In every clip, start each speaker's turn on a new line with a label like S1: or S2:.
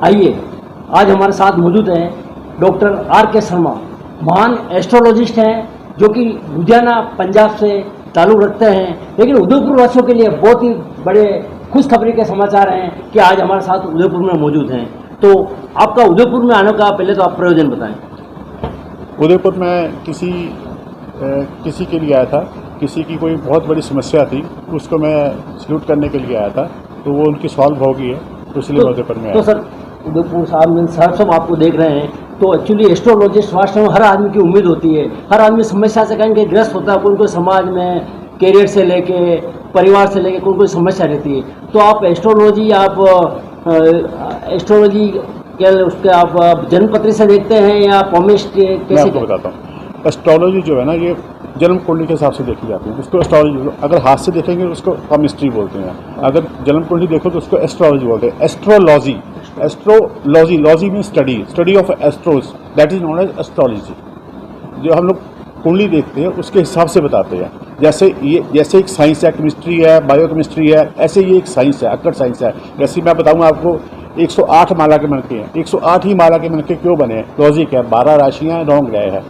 S1: आइए, आज हमारे साथ मौजूद हैं डॉक्टर R.K. शर्मा, महान एस्ट्रोलॉजिस्ट हैं जो कि लुधियाना पंजाब से ताल्लुक़ रखते हैं, लेकिन उदयपुर वासियों के लिए बहुत ही बड़े खुशखबरी के समाचार हैं कि आज हमारे साथ उदयपुर में मौजूद हैं। तो आपका उदयपुर में आने का पहले तो आप प्रयोजन बताएं।
S2: उदयपुर में किसी के लिए आया था, किसी की कोई बहुत बड़ी समस्या थी, उसको मैं सल्यूट करने के लिए आया था, तो वो उनकी सॉल्व हो गई है, तो इसलिए उदयपुर में आया।
S1: तो सर, उदयपुर साहब सब आपको देख रहे हैं, तो एक्चुअली एस्ट्रोलॉजिस्ट वास्तव में हर आदमी की उम्मीद होती है, हर आदमी समस्या से कहीं ग्रस्त होता है, कोई समाज में कैरियर से लेके परिवार से लेके कोई समस्या रहती है। तो आप एस्ट्रोलॉजी क्या उसके आप जन्मपत्री से देखते हैं या पॉमिस्ट कैसे?
S2: मैं आपको बताता हूँ, एस्ट्रोलॉजी जो है ना, ये जन्म कुंडली के हिसाब से देखी जाती है। उसको एस्ट्रोलॉजी, अगर हाथ से देखेंगे उसको पॉमिस्ट्री बोलते हैं, अगर जन्म कुंडली देखो तो उसको एस्ट्रोलॉजी बोलते हैं। Astrology mean study of astros, that is known as astrology. जो हम लोग कुंडली देखते हैं उसके हिसाब से बताते हैं। जैसे एक साइंस है, केमिस्ट्री है, बायोकेमिस्ट्री है, ऐसे ये एक साइंस है, अक्कड़ साइंस है। जैसे मैं बताऊंगा आपको, 108 माला के मनके हैं, 108 ही माला के मनके क्यों बने हैं? लॉजिक है, 12 राशियां 9 ग्रह है,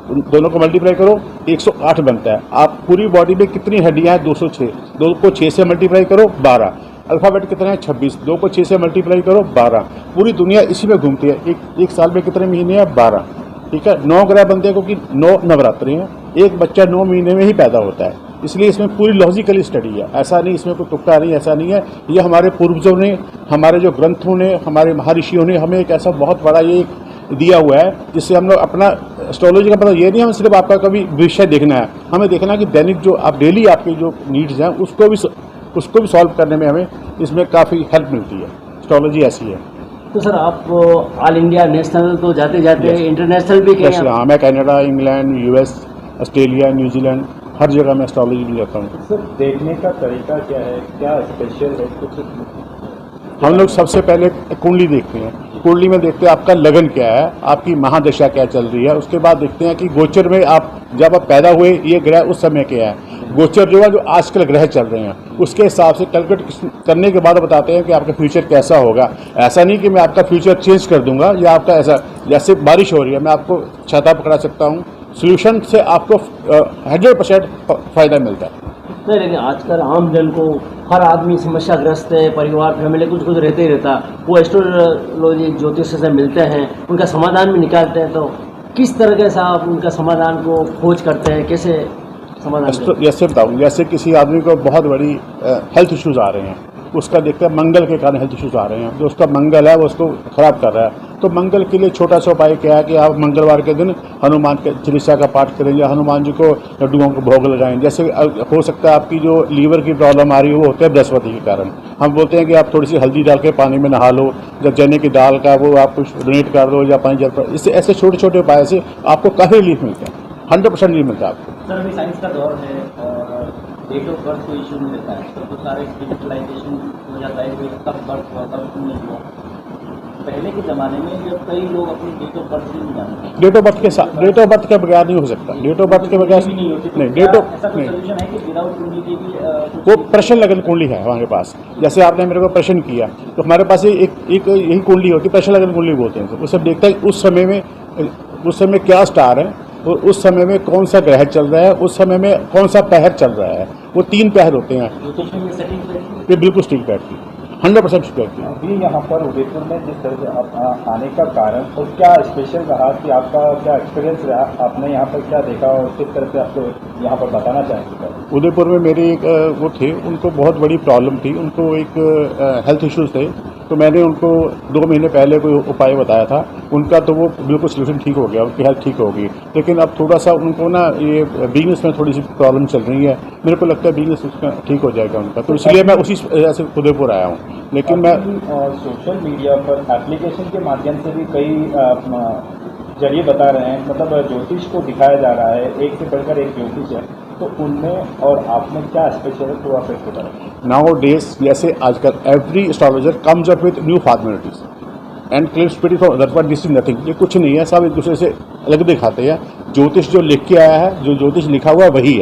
S2: दोनों को मल्टीप्लाई करो 108 बनता है। आप पूरी बॉडी में कितनी हड्डियां हैं? 206, 2 को 6 से मल्टीप्लाई करो 12। अल्फ़ाबेट कितने हैं? 26, 2 को 6 से मल्टीप्लाई करो 12। पूरी दुनिया इसी में घूमती है। एक साल में कितने महीने हैं? 12। ठीक है, 9 ग्रह बनते हैं क्योंकि 9 नवरात्रि हैं। एक बच्चा 9 महीने में ही पैदा होता है, इसलिए इसमें पूरी लॉजिकली स्टडी है। ऐसा नहीं, इसमें कोई तुक्का नहीं, ऐसा नहीं है। ये हमारे पूर्वजों ने, हमारे जो ग्रंथों ने, हमारे महर्षियों ने हमें एक ऐसा बहुत बड़ा ये दिया हुआ है, जिससे हम लोग अपना एस्ट्रोलॉजी का मतलब ये नहीं हम सिर्फ आपका कभी विषय देखना है, हमें देखना है कि दैनिक जो आप डेली आपकी जो नीड्स हैं उसको भी सॉल्व करने में हमें इसमें काफ़ी हेल्प मिलती है। एस्ट्रोलॉजी ऐसी है।
S1: तो सर, आप ऑल इंडिया नेशनल तो जाते इंटरनेशनल भी किए?
S2: हाँ, मैं Canada, England, US, Australia, New Zealand, हर जगह मैं एस्ट्रोलॉजी भी जाता हूँ।
S3: सर, देखने का तरीका क्या है, क्या स्पेशल है कुछ?
S2: हम लोग सबसे पहले कुंडली देखते हैं। कुंडली में देखते हैं आपका लगन क्या है, आपकी महादशा क्या चल रही है। उसके बाद देखते हैं कि गोचर में जब आप पैदा हुए ये ग्रह उस समय क्या है। गोचर जो है, जो आजकल ग्रह चल रहे हैं, उसके हिसाब से कैलकुलेट करने के बाद बताते हैं कि आपका फ्यूचर कैसा होगा। ऐसा नहीं कि मैं आपका फ्यूचर चेंज कर दूंगा या आपका ऐसा, जैसे बारिश हो रही है मैं आपको छाता पकड़ा सकता हूँ, सोल्यूशन से आपको 100% फ़ायदा मिलता है।
S1: नहीं, लेकिन आजकल आम जन को, हर आदमी समस्याग्रस्त है, परिवार फैमिली कुछ रहते ही रहता, वो एस्ट्रोलॉजी ज्योतिष से मिलते हैं, उनका समाधान भी निकालते हैं। तो किस तरह से आप उनका समाधान को खोज करते हैं, कैसे समाधान?
S2: जैसे बताऊँ, जैसे किसी आदमी को बहुत बड़ी हेल्थ इश्यूज़ आ रहे हैं, उसका देखते हैं मंगल के कारण हेल्थ इश्यूज़ आ रहे हैं, जो उसका मंगल है वो उसको ख़राब कर रहा है। तो मंगल के लिए छोटा सा उपाय क्या है कि आप मंगलवार के दिन हनुमान के चालीसा का पाठ करें या हनुमान जी को लड्डुओं को भोग लगाएं। जैसे हो सकता है आपकी जो लीवर की प्रॉब्लम आ रही है वो होता है बृहस्पति के कारण। हम बोलते हैं कि आप थोड़ी सी हल्दी डाल के पानी में नहा लो, या चने की दाल का वो आप कुछ डोनेट कर दो, या पानी जल पर, इससे ऐसे छोटे छोटे उपाय से आपको काफ़ी रिलीफ मिलता है। 100% रिलीफ मिलता है आपको।
S1: सर, अभी साइंस का दौर है और डेट ऑफ बर्थ कोई इशू नहीं रहता है, तो सारे डिजिटलाइजेशन हो जाता है, कब बर्थ हुआ कब नहीं हुआ। पहले के ज़माने में जब कई लोग अपनी डेट ऑफ बर्थ नहीं जानते,
S2: डेट ऑफ बर्थ के साथ, डेट ऑफ बर्थ के बगैर नहीं हो सकता। डेट ऑफ बर्थ के बगैर नहीं, डेट ऑफ नहीं, वो प्रश्न लगन कुंडली है हमारे पास। जैसे आपने मेरे को प्रश्न किया, तो हमारे पास एक यही कुंडली होती है, प्रश्न लगन कुंडली बोलते हैं। उस सब देखता है उस समय क्या स्टार है, और उस समय में कौन सा ग्रह चल रहा है, उस समय में कौन सा पहर चल रहा है। वो 3 पहर होते हैं, ये बिल्कुल स्टिक बैठती है, 100% स्टिक बैठती है।
S3: अभी यहाँ पर उदयपुर में जिस तरह से आने का कारण और क्या स्पेशल रहा, कि आपका क्या एक्सपीरियंस रहा, आपने यहाँ पर क्या देखा और किस तरह से आपको यहाँ पर बताना चाहेंगे?
S2: उदयपुर में मेरे एक वो थे, उनको बहुत बड़ी प्रॉब्लम थी, उनको एक हेल्थ इश्यूज थे। तो मैंने उनको 2 महीने पहले कोई उपाय बताया था, उनका तो वो बिल्कुल सोल्यूशन ठीक हो गया, उनकी हेल्थ ठीक हो गई। लेकिन अब थोड़ा सा उनको ना ये बिजनेस में थोड़ी सी प्रॉब्लम चल रही है। मेरे को लगता है बिजनेस उसका ठीक हो जाएगा उनका, तो इसलिए मैं उसी ऐसे उदयपुर आया हूँ। लेकिन मैं
S3: सोशल मीडिया पर एप्लीकेशन के माध्यम से भी कई जरिए बता रहे हैं, मतलब ज्योतिष को दिखाया जा रहा है, एक से बढ़कर एक ज्योतिष है, तो उनमें और आपने क्या स्पेशल है, थोड़ा सा इसको बताएं।
S2: नाउ डेज जैसे आजकल every astrologer comes up with new formalities and claims pretty for that, but this is nothing. ये कुछ नहीं है, सब एक दूसरे से अलग दिखाते हैं। ज्योतिष जो लिख के आया है, जो ज्योतिष लिखा हुआ वही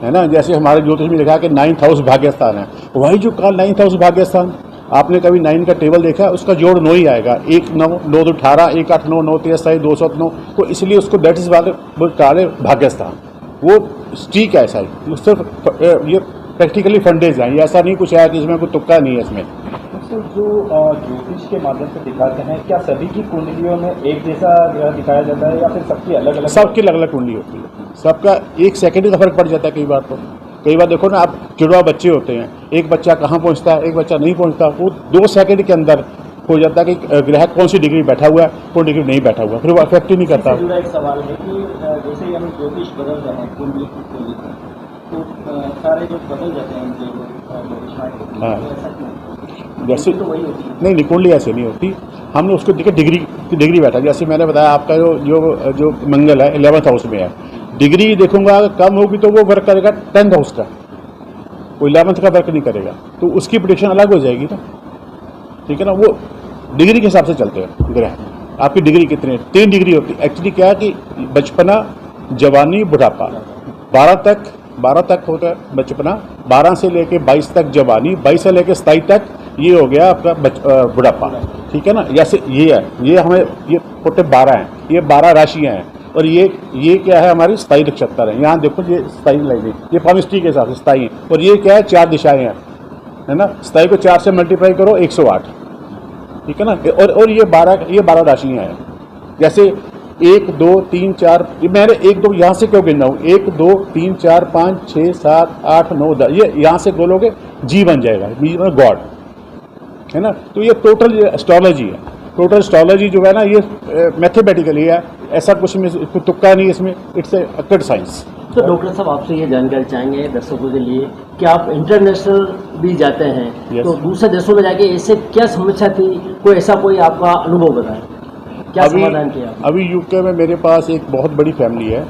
S2: है ना। जैसे हमारे ज्योतिष में लिखा है कि 9th हाउस भाग्य स्थान है, वही जो कहा 9th हाउस भाग्य स्थान, आपने कभी 9 का टेबल देखा है? उसका जोड़ 9 ही आएगा, 1 9 9 2 18 1 8 9 9 23 2 7 9। तो इसलिए उसको दैट इज वाले भाग्यस्थान, वो ठीक है ऐसा ही, सिर्फ ये प्रैक्टिकली फंडेज हैं, ये ऐसा नहीं कुछ है कि इसमें कोई तुक्का नहीं है इसमें।
S3: सर जो ज्योतिष के माध्यम से दिखाते हैं, क्या सभी की कुंडलियों में एक जैसा दिखाया जाता है या फिर सबकी अलग अलग?
S2: सबकी अलग अलग कुंडली होती है, सबका 1 सेकंड का फर्क पड़ जाता है कई बार। तो कई बार देखो ना आप, जुड़वा बच्चे होते हैं, एक बच्चा कहाँ पहुँचता है, एक बच्चा नहीं पहुँचता, वो 2 सेकंड के अंदर हो जाता है कि ग्रह कौन सी डिग्री बैठा हुआ है, कौन डिग्री नहीं बैठा हुआ, फिर वो अफेक्ट ही नहीं करता।
S1: जुड़ा एक सवाल है कि जैसे ही हम ज्योतिष बदल रहे हैं कुंडली तो सारे जो बदल जाते हैं उनके
S2: हाँ।
S1: तो
S2: जैसे
S1: तो वही होती है।
S2: नहीं कुंडली ऐसे नहीं होती, हमने उसको देखा डिग्री बैठा, जैसे मैंने बताया आपका जो मंगल है 11th हाउस में है, डिग्री देखूंगा अगर कम होगी तो वो वर्क करेगा 10th हाउस का, वो 11th का वर्क नहीं करेगा, तो उसकी प्रेडिक्शन अलग हो जाएगी ना, ठीक है ना। वो डिग्री के हिसाब से चलते हैं ग्रह, आपकी डिग्री कितनी है, 3 डिग्री होती है एक्चुअली। क्या है कि बचपना, जवानी, बुढ़ापा, 12 तक होता है बचपना, 12 से लेके 22 तक जवानी, 22 से लेके 27 तक ये हो गया आपका बुढ़ापा, ठीक है ना। जैसे ये है, ये हमें ये टोटल 12 हैं, ये 12 राशियां हैं, और ये क्या है हमारी स्थायी नक्षत्र है। यहाँ देखो ये स्थायी लाइनें, ये पामिस्ट्री के हिसाब से स्थायी है, और ये क्या है 4 दिशाएं हैं, है ना। स्थायी को 4 से मल्टीप्लाई करो 108, ठीक है ना। और ये 12 राशियां हैं। जैसे 1 2 3 4, मैंने 1 2 यहाँ से क्यों गिन रहा हूँ, 1 2 3 4 5 6 7 8 9 10, ये यहाँ से बोलोगे जी बन जाएगा, जी मतलब गॉड, है ना। तो ये टोटल एस्ट्रोलॉजी है, टोटल एस्ट्रोलॉजी जो है ना ये मैथमेटिकली है, ऐसा कुछ में तुक्का नहीं इसमें, इट्स ए अकड साइंस।
S1: तो डॉक्टर साहब आपसे ये जानकारी चाहेंगे दर्शकों के लिए कि आप इंटरनेशनल भी जाते हैं,
S2: Yes.
S1: तो दूसरे देशों में जाके इससे क्या समस्या थी, कोई आपका अनुभव बताएं, क्या समाधान किया?
S2: अभी यूके में मेरे पास एक बहुत बड़ी फैमिली है,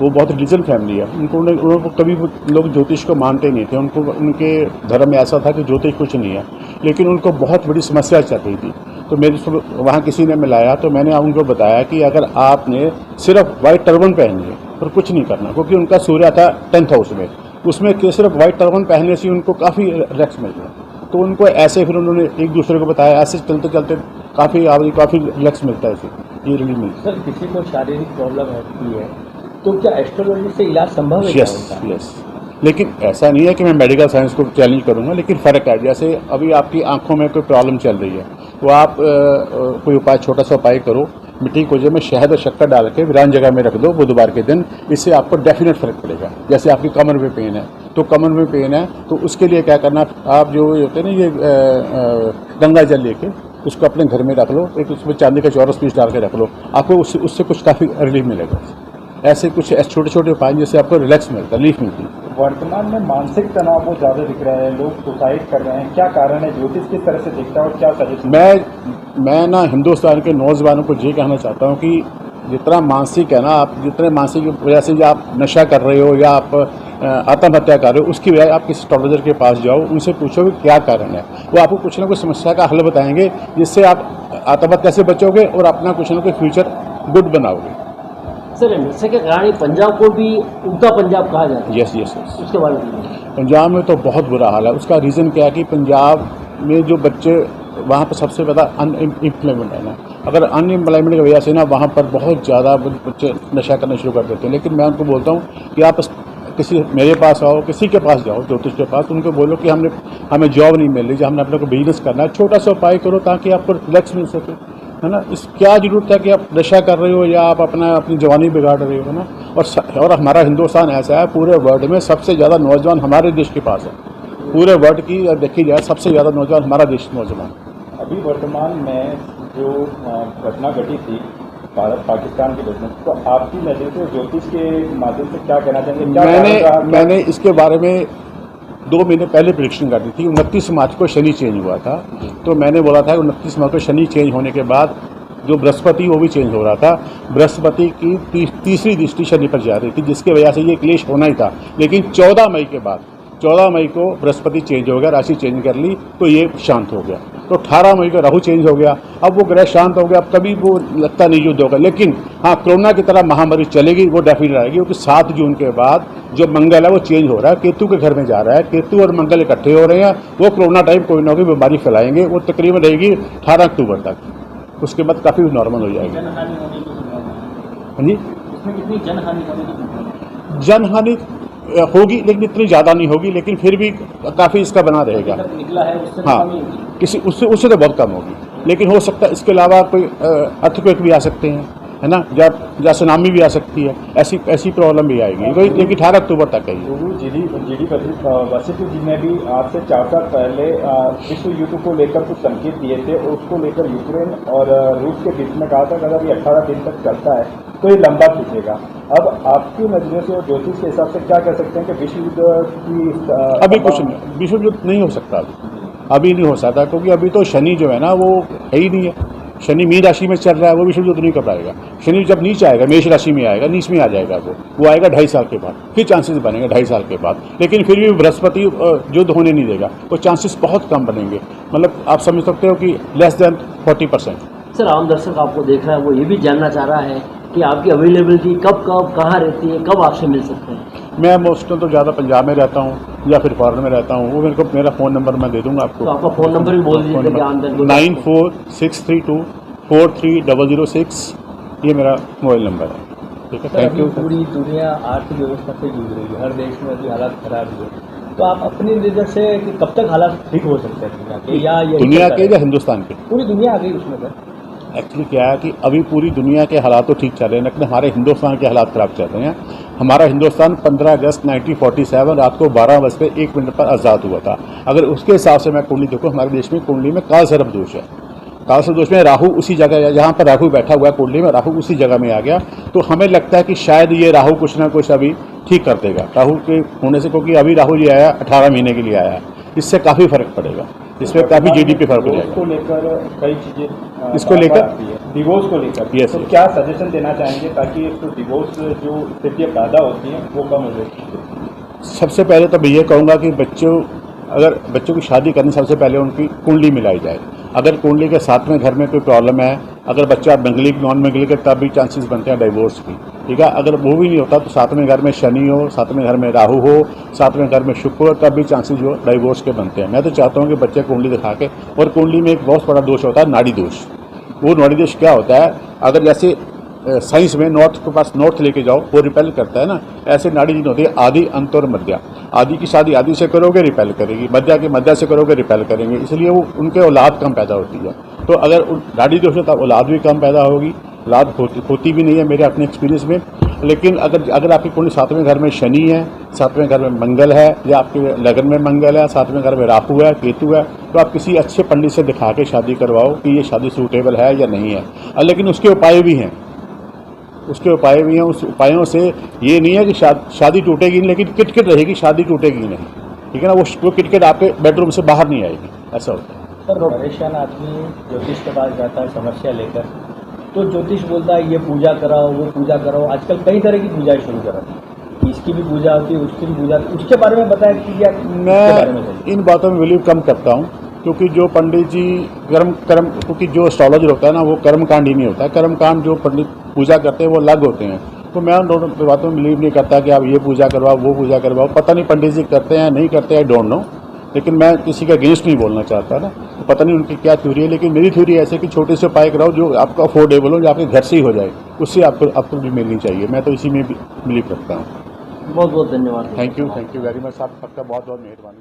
S2: वो बहुत रिलीजन फैमिली है, उनको कभी लोग ज्योतिष को मानते नहीं थे, उनको उनके धर्म में ऐसा था कि ज्योतिष कुछ नहीं है, लेकिन उनको बहुत बड़ी समस्या चल रही थी। तो मेरे वहाँ किसी ने मिलाया, तो मैंने उनको बताया कि अगर आपने सिर्फ वाइट टर्बन पहनी है और कुछ नहीं करना, क्योंकि उनका सूर्य था 10th हाउस में, उसमें सिर्फ वाइट टर्बन पहनने से उनको काफ़ी रिलैक्स मिल गया। तो उनको ऐसे फिर उन्होंने एक दूसरे को बताया, ऐसे चलते चलते काफ़ी रिलैक्स मिलता है इसे, ये रिलीफ मिलता है।
S1: सर किसी को शारीरिक प्रॉब्लम होती है तो क्या एस्ट्रोलॉजी से इलाज संभव है?
S2: यस, लेकिन ऐसा नहीं है कि मैं मेडिकल साइंस को चैलेंज करूंगा, लेकिन फ़र्क है। जैसे अभी आपकी आंखों में कोई प्रॉब्लम चल रही है, तो आप कोई उपाय, छोटा सा उपाय करो, मिट्टी कोजे में शहद और शक्कर डाल के वीरान जगह में रख दो बुधवार के दिन, इससे आपको डेफिनेट फ़र्क पड़ेगा। जैसे आपकी कमर में पेन है, तो कमर में पेन है तो उसके लिए क्या करना, आप जो होते हैं ना ये गंगा जल लेके उसको अपने घर में रख लो, एक उसमें चांदी का चौरस पीस डाल के रख लो, आपको उससे कुछ काफ़ी रिलीफ मिलेगा। ऐसे कुछ छोटे छोटे उपाय जिससे आपको रिलैक्स मिलता है, रिलीफ मिलती है।
S3: वर्तमान में मानसिक तनाव बहुत ज़्यादा दिख रहा है, लोग सुसाइड कर रहे हैं, क्या कारण है, ज्योतिष किस तरह से दिखता है और क्या सजेशन?
S2: मैं ना हिंदुस्तान के नौजवानों को ये कहना चाहता हूँ कि जितना मानसिक है ना, आप जितने मानसिक वजह से आप नशा कर रहे हो या आप आत्महत्या कर रहे हो, उसकी बजाय आप किसी एस्ट्रोलॉजर के पास जाओ, उनसे पूछो कि क्या कारण है, वो आपको कुछ ना कुछ समस्या का हल बताएंगे, जिससे आप आत्महत्या से बचोगे और अपना कुछ ना कुछ फ्यूचर गुड बनाओगे।
S1: सर नशे के कारण पंजाब को भी उल्टा पंजाब कहा जाता है।
S2: यस,
S1: उसके बारे में
S2: पंजाब में तो बहुत बुरा हाल है। उसका रीज़न क्या है कि पंजाब में जो बच्चे, वहाँ पर सबसे ज़्यादा अनएम्प्लॉयमेंट है ना, अगर अनएम्प्लॉयमेंट की वजह से ना वहाँ पर बहुत ज़्यादा बच्चे नशा करना शुरू कर देते हैं। लेकिन मैं उनको बोलता हूँ कि आप किसी मेरे पास आओ, किसी के पास जाओ ज्योतिष के पास, उनको बोलो कि हमें जॉब नहीं मिल रही, जो हमने अपने को बिजनेस करना है, छोटा सा उपाय करो ताकि आपको रिलैक्स मिल सके, है ना। इस क्या जरूरत है कि आप नशा कर रहे हो या आप अपनी जवानी बिगाड़ रहे हो, है ना। और हमारा हिंदुस्तान ऐसा है, पूरे वर्ल्ड में सबसे ज़्यादा नौजवान हमारे देश के पास है। पूरे वर्ल्ड की देखी जाए सबसे ज़्यादा नौजवान हमारा देश नौजवान।
S3: अभी वर्तमान में जो घटना घटी थी भारत पाकिस्तान की घटना, तो आपकी नज़र से ज्योतिष के माध्यम से क्या कहना चाहेंगे?
S2: मैंने इसके बारे में 2 महीने पहले प्रेडिक्शन कर दी थी। 29 मार्च को शनि चेंज हुआ था, तो मैंने बोला था 29 मार्च को शनि चेंज होने के बाद जो बृहस्पति वो भी चेंज हो रहा था। बृहस्पति की तीसरी दृष्टि शनि पर जा रही थी, जिसकी वजह से ये क्लेश होना ही था। लेकिन 14 मई के बाद, 14 मई को बृहस्पति चेंज हो गया, राशि चेंज कर ली, तो ये शांत हो गया। तो 18 मई को राहु चेंज हो गया, अब वो ग्रह शांत हो गया, अब कभी वो लगता नहीं युद्ध होगा। लेकिन हाँ, कोरोना की तरह महामारी चलेगी, वो डेफिनेट आएगी, क्योंकि 7 जून के बाद जो मंगल है वो चेंज हो रहा है, केतु के घर में जा रहा है, केतु और मंगल इकट्ठे हो रहे हैं, वो कोरोना टाइम कोई ना कोई बीमारी फैलाएंगे। वो तकरीबन रहेगी 18 अक्टूबर तक, उसके बाद काफ़ी नॉर्मल हो जाएगी। हाँ जी,
S3: इसमें कितनी जनहानि होने की
S2: जनहानि होगी लेकिन इतनी ज़्यादा नहीं होगी, लेकिन फिर भी काफ़ी इसका बना रहेगा।
S3: निकला है उससे
S2: हाँ, किसी उससे तो बहुत कम होगी, लेकिन हो सकता है इसके अलावा कोई अर्थक्वेक भी आ सकते हैं, है ना, या सुनामी भी आ सकती है, ऐसी प्रॉब्लम भी आएगी, लेकिन 18 अक्टूबर तक है।
S3: गुरु जी वशिष्ठ जी ने भी आज से 4 साल पहले विश्व युद्ध को लेकर कुछ संकेत दिए थे, और उसको लेकर यूक्रेन और रूस के बीच में कहा था कि अगर ये 18 दिन तक चलता है तो ये लंबा खींचेगा। अब आपकी नजरों से और ज्योतिष के हिसाब से क्या कह सकते हैं कि विश्व युद्ध की
S2: अभी कुछ नहीं, विश्व युद्ध नहीं हो सकता, अभी नहीं हो सकता, क्योंकि अभी तो शनि जो है ना वो है ही नहीं है। शनि मीन राशि में चल रहा है, वो विश्व युद्ध नहीं कर पाएगा। शनि जब नीचे आएगा, मेष राशि में आएगा, नीच में आ जाएगा, वो आएगा 2.5 साल के बाद, फिर चांसेस बनेंगे 2.5 साल के बाद। लेकिन फिर भी बृहस्पति युद्ध होने नहीं देगा, वो चांसेस बहुत कम बनेंगे, मतलब आप समझ सकते हो कि लेस देन 40%।
S1: सर, आम दर्शक आपको देख रहा है, वो ये भी जानना चाह रहा है कि आपकी अवेलेबिलिटी कब कहाँ रहती है, कब आपसे मिल सकते हैं?
S2: मैं मोस्टली तो ज़्यादा पंजाब में रहता हूँ या फिर फॉरेन में रहता हूँ, वो मेरा फ़ोन नंबर मैं दे दूँगा आपको।
S1: तो आपका फ़ोन नंबर भी बोल दीजिए कि आम दर्शक
S2: 9463243006, ये मेरा मोबाइल नंबर है। ठीक है, थैंक यू।
S4: पूरी दुनिया आर्थिक व्यवस्था से जूझ रही है, हर देश में अभी हालात खराब है, तो आप अपनी नज़र से कि कब तक हालात ठीक हो सकते हैं दुनिया के, या
S2: दुनिया के या हिंदुस्तान के?
S4: पूरी दुनिया आ गई उसमें सर।
S2: एक्चुअली क्या है कि अभी पूरी दुनिया के हालात तो ठीक चल रहे हैं, लेकिन हमारे हिंदुस्तान के हालात खराब चल रहे हैं। हमारा हिंदुस्तान 15 अगस्त 1947 रात को 12:01 पर आज़ाद हुआ था। अगर उसके हिसाब से मैं कुंडली देखूँ, हमारे देश में कुंडली में काल सर्प दोष है। काल सर्प दोष में राहु उसी जगह, जहाँ पर राहु बैठा हुआ है कुंडली में, राहु उसी जगह में आ गया। तो हमें लगता है कि शायद ये राहु कुछ ना कुछ अभी ठीक कर देगा, राहु के होने से, क्योंकि अभी राहु जी आया 18 महीने के लिए आया, इससे काफ़ी फर्क पड़ेगा, इसमें काफ़ी GDP फर्क हो जाएगा।
S3: को लेकर कई चीज़ें,
S2: इसको लेकर
S3: डिवोर्स को लेकर,
S2: Yes,
S3: तो
S2: yes.
S3: क्या सजेशन देना चाहेंगे ताकि इसको डिवोर्स जो स्थितियाँ पैदा होती हैं वो कम हो जाए?
S2: सबसे पहले तो मैं ये कहूँगा कि अगर बच्चों की शादी करनी, सबसे पहले उनकी कुंडली मिलाई जाए। अगर कुंडली के 7वें घर में कोई प्रॉब्लम है, अगर बच्चा मंगलिक नॉन मंगलिक है, तब भी चांसेस बनते हैं डिवोर्स की। ठीक है, अगर वो भी नहीं होता तो 7वें घर में शनि हो, 7वें घर में राहु हो, 7वें घर में शुक्र हो, तब भी चांसेस जो डिवोर्स के बनते हैं। मैं तो चाहता हूँ कि बच्चे कुंडली दिखा के, और कुंडली में एक बहुत बड़ा दोष होता है नाड़ी दोष। वो नाड़ी दोष क्या होता है, अगर जैसे साइंस में नॉर्थ के पास नॉर्थ लेके जाओ, वो रिपेल करता है ना, ऐसे नाड़ी जिन होती है आदि, अंत और मध्या। आदि की शादी आदि से करोगे, रिपेल करेगी, मध्या की मध्या से करोगे, रिपेल करेंगे, इसलिए वो उनके औलाद कम पैदा होती है। तो अगर नाड़ी दोष है तब औलाद भी कम पैदा होगी, औलाद होती भी नहीं है मेरे अपने एक्सपीरियंस में। लेकिन अगर आपकी कुंडली 7वें घर में शनि है, 7वें घर में मंगल है, या आपके लगन में मंगल है, 7वें घर में राहु है, केतु है, तो आप किसी अच्छे पंडित से दिखा के शादी करवाओ कि ये शादी सूटेबल है या नहीं है। लेकिन उसके उपाय भी हैं, उस उपायों से ये नहीं है कि शादी टूटेगी नहीं, लेकिन किटकिट रहेगी, शादी टूटेगी नहीं। ठीक है ना, वो किटकिट आपके बेडरूम से बाहर नहीं आएगी, ऐसा होता है।
S4: सर, परेशान आदमी ज्योतिष के पास जाता है समस्या लेकर, तो ज्योतिष बोलता है ये पूजा कराओ, वो पूजा कराओ। आजकल कई तरह की पूजाएं शुरू करा, इसकी भी पूजा होती है, उसकी भी पूजा, उसके बारे में बताया कि
S2: मैं इन बातों में बिलीव कम करता हूँ, क्योंकि जो पंडित जी क्योंकि जो एस्ट्रोलॉजर होता है ना, वो कर्मकांड ही नहीं होता है। कर्मकांड जो पंडित पूजा करते हैं वो अलग होते हैं। तो मैं उन दोनों बातों में बिलीव नहीं करता कि आप ये पूजा करवाओ, वो पूजा करवाओ। पता नहीं पंडित जी करते हैं नहीं करते, आई डोंट नो, लेकिन मैं किसी का अगेंस्ट नहीं बोलना चाहता ना, तो पता नहीं उनकी क्या थ्योरी है। लेकिन मेरी थ्योरी ऐसे कि छोटे से उपाय कराओ जो आपका अफोर्डेबल हो, जो आपके घर से ही हो जाए, उससे आपको भी मिलनी चाहिए। मैं तो इसी में बिलीव करता हूँ।
S1: बहुत बहुत धन्यवाद।
S2: थैंक यू वेरी मच, आपका बहुत बहुत मेहरबानी।